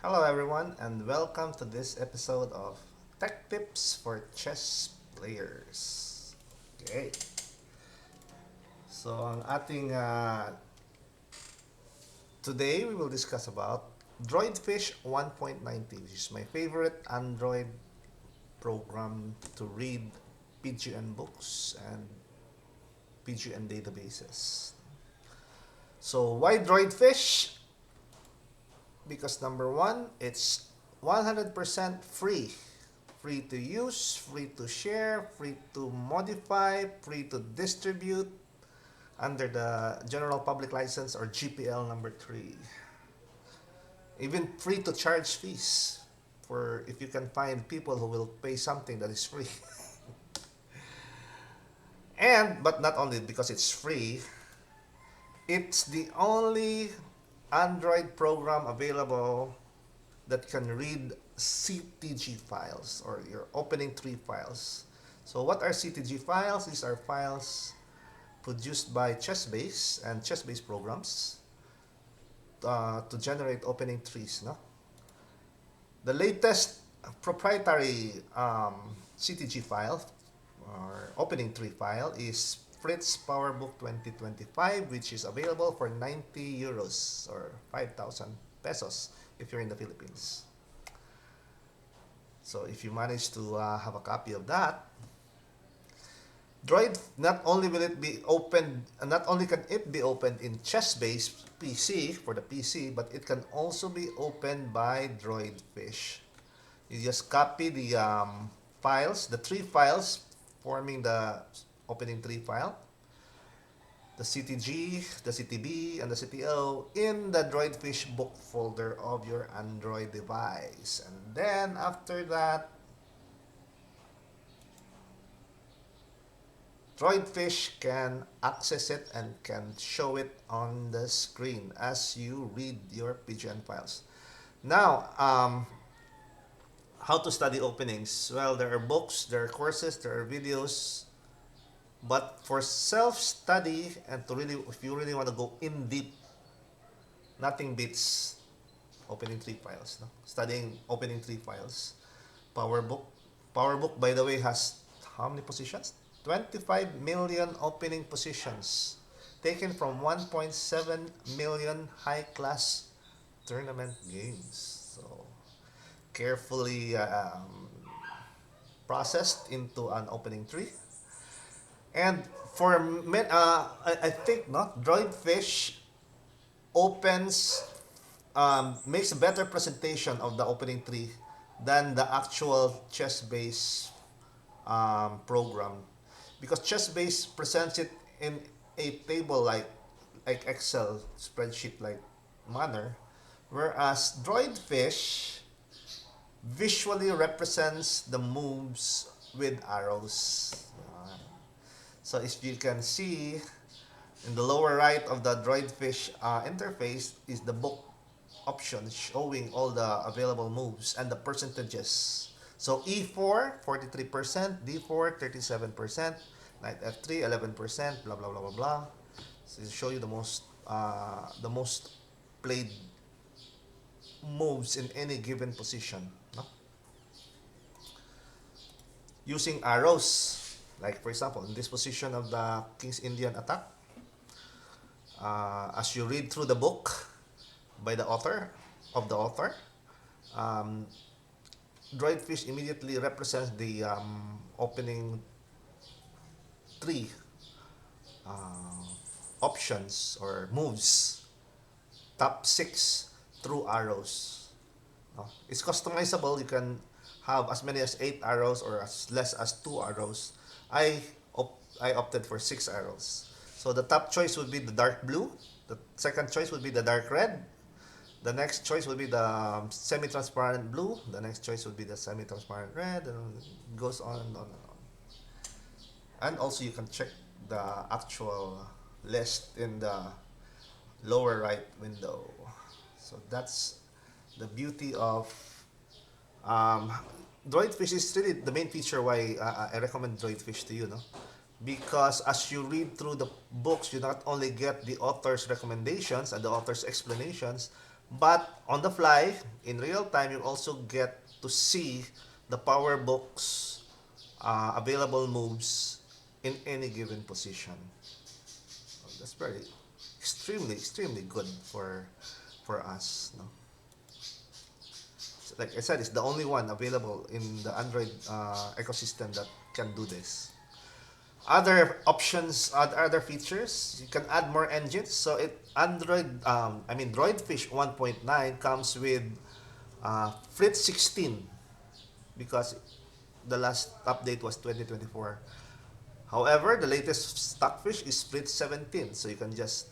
Hello everyone and welcome to this episode of Tech Tips for Chess Players. Okay. So ang ating today we will discuss about DroidFish 1.90, which is my favorite Android program to read PGN books and PGN databases. So why DroidFish? Because number one, it's 100% free. Free to use, free to share, free to modify, free to distribute under the General Public License or GPL number 3. Even free to charge fees for if you can find people who will pay something that is free. And but not only because it's free, it's the only Android program available that can read CTG files or your opening tree files. So what are CTG files? These are files produced by ChessBase and ChessBase programs to generate opening trees. No? The latest proprietary CTG file or opening tree file is Fritz PowerBook 2025, which is available for 90 euros or 5,000 pesos if you're in the Philippines. So if you manage to have a copy of that, Droid not only will it be opened, not only can it be opened in ChessBase PC for the PC, but it can also be opened by DroidFish. You just copy the files, the three files forming the opening tree file, the CTG, the CTB, and the CTO in the DroidFish book folder of your Android device. And then after that, DroidFish can access it and can show it on the screen as you read your PGN files. Now, how to study openings? Well, there are books, there are courses, there are videos. But for self-study and to really, if you really want to go in deep, nothing beats opening tree files. No? Studying opening tree files. PowerBook. PowerBook, by the way, has how many positions? 25 million opening positions taken from 1.7 million high-class tournament games. So, carefully processed into an opening tree. And for I think not DroidFish opens makes a better presentation of the opening tree than the actual chess-based program, because chess-based presents it in a table like Excel spreadsheet like manner, whereas DroidFish visually represents the moves with arrows. So if you can see, in the lower right of the DroidFish interface is the book option showing all the available moves and the percentages. So E4, 43%, D4, 37%, Knight F3, 11%, blah, blah, blah, blah, blah. So it show you the most played moves in any given position. No? Using arrows. Like for example, in this position of the King's Indian attack, as you read through the book by the author, um, DroidFish immediately represents the opening three uh, options or moves, top six through arrows. No? It's customizable. You can have as many as 8 arrows or as less as 2 arrows. I I opted for 6 arrows. So the top choice would be the dark blue. The second choice would be the dark red. The next choice would be the semi-transparent blue. The next choice would be the semi-transparent red, and it goes on and on and on. And also you can check the actual list in the lower right window. So that's the beauty of um, DroidFish is really the main feature why I recommend DroidFish to you, no? Because as you read through the books, you not only get the author's recommendations and the author's explanations, But on the fly, in real time, you also get to see the power book's available moves in any given position. That's very extremely good for us. No? So like I said, it's the only one available in the Android ecosystem that can do this. Other options, other features, you can add more engines. So DroidFish 1.9 comes with Fritz 16 because the last update was 2024. However, the latest Stockfish is Fritz 17, so you can just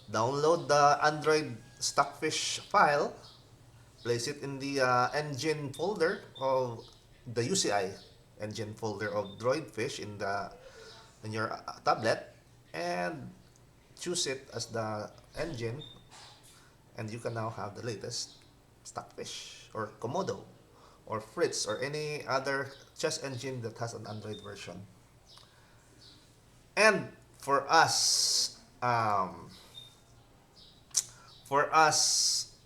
download the Android Stockfish file, place it in the engine folder of the UCI engine folder of DroidFish in your tablet, and choose it as the engine, and you can now have the latest Stockfish or Komodo or Fritz or any other chess engine that has an Android version. And for us,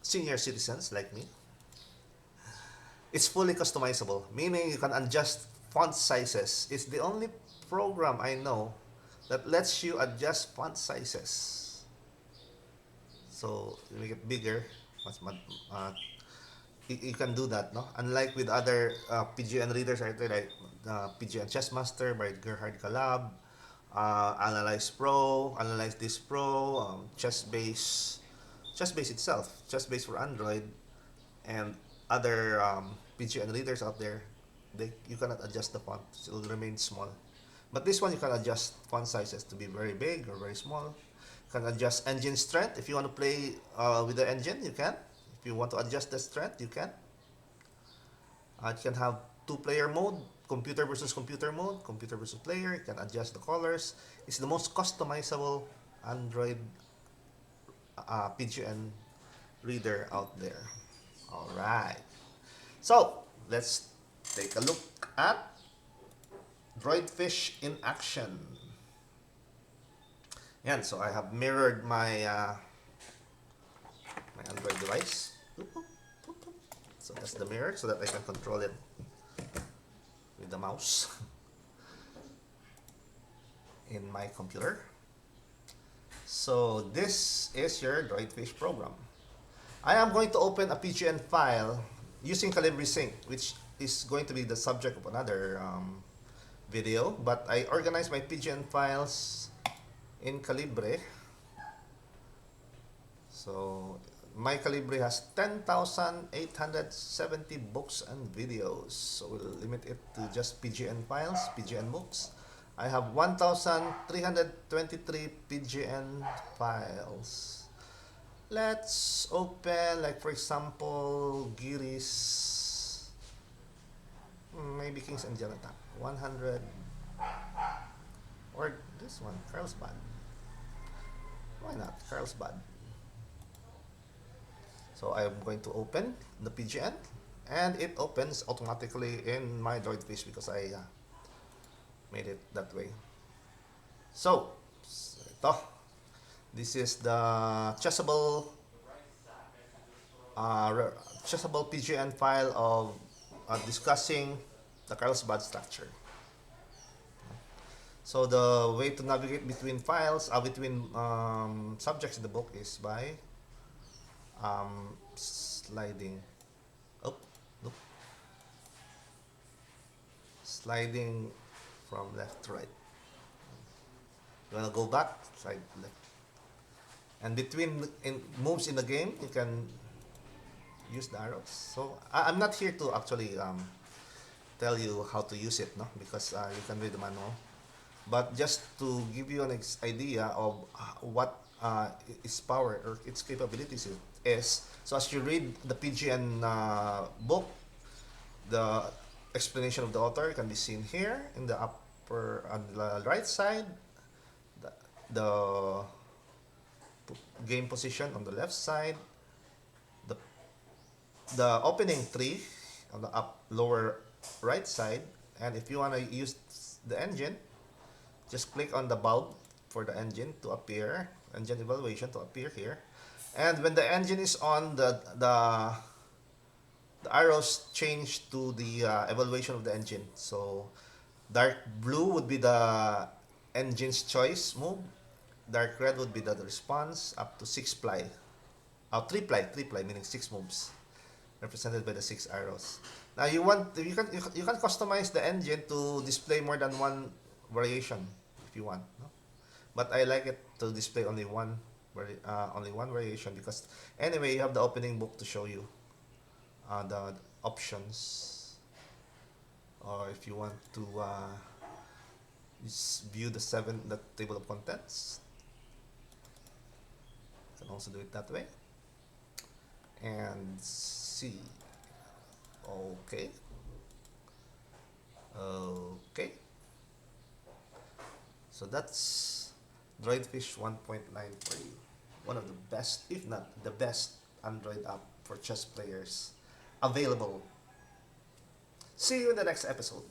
senior citizens like me, it's fully customizable, meaning you can adjust font sizes. It's the only program I know that lets you adjust font sizes. So you make it bigger. You can do that, no? Unlike with other PGN readers, right? Like PGN Chessmaster by Gerhard Kalab, Analyze Pro, Analyze This Pro, Chessbase itself, Chessbase for Android, and other PGN readers out there. You cannot adjust the font; it will remain small. But this one, you can adjust font sizes to be very big or very small. You can adjust engine strength. If you want to play with the engine, you can. If you want to adjust the strength, you can. You can have two-player mode, computer versus player. You can adjust the colors. It's the most customizable Android PGN reader out there. All right. So let's take a look at DroidFish in action. Yan, so I have mirrored my my Android device. So that's the mirror so that I can control it with the mouse in my computer. So this is your DroidFish program. I am going to open a PGN file using Calibri Sync, which is going to be the subject of another video. But I organize my PGN files in Calibri. So my Calibri has 10,870 books and videos. So we'll limit it to just PGN files, PGN books. I have 1,323 PGN files. Let's open, like for example, Giri's, maybe King's Angel Attack, 100, or this one, Carlsbad. Why not, Carlsbad? So I'm going to open the PGN, and it opens automatically in my DroidFish because I made it that way. So, ito. This is the chessable PGN file of discussing the Carlsbad structure. So the way to navigate between files, between subjects in the book is by sliding. Oh, no. Sliding from left to right. You wanna go back, slide left. And between moves in the game, you can use the arrows. So I'm not here to actually tell you how to use it, no, because you can read the manual. But just to give you an idea of what its power or its capabilities is. So as you read the PGN book, the explanation of the author can be seen here in the upper on the right side. The game position on the left side, the opening tree on the lower right side, and if you want to use the engine, just click on the bulb for the engine to appear, engine evaluation to appear here, And when the engine is on, the arrows change to the evaluation of the engine. So dark blue would be the engine's choice move. Dark red would be the response up to 6 ply. 3 ply, meaning 6 moves, represented by the 6 arrows. Now you can customize the engine to display more than one variation if you want. No? But I like it to display only one variation because anyway you have the opening book to show you the options, or if you want to just view the table of contents, you can also do it that way and see. Okay. Okay. So that's DroidFish 1.9 for you. One of the best, if not the best, Android app for chess players available. See you in the next episode.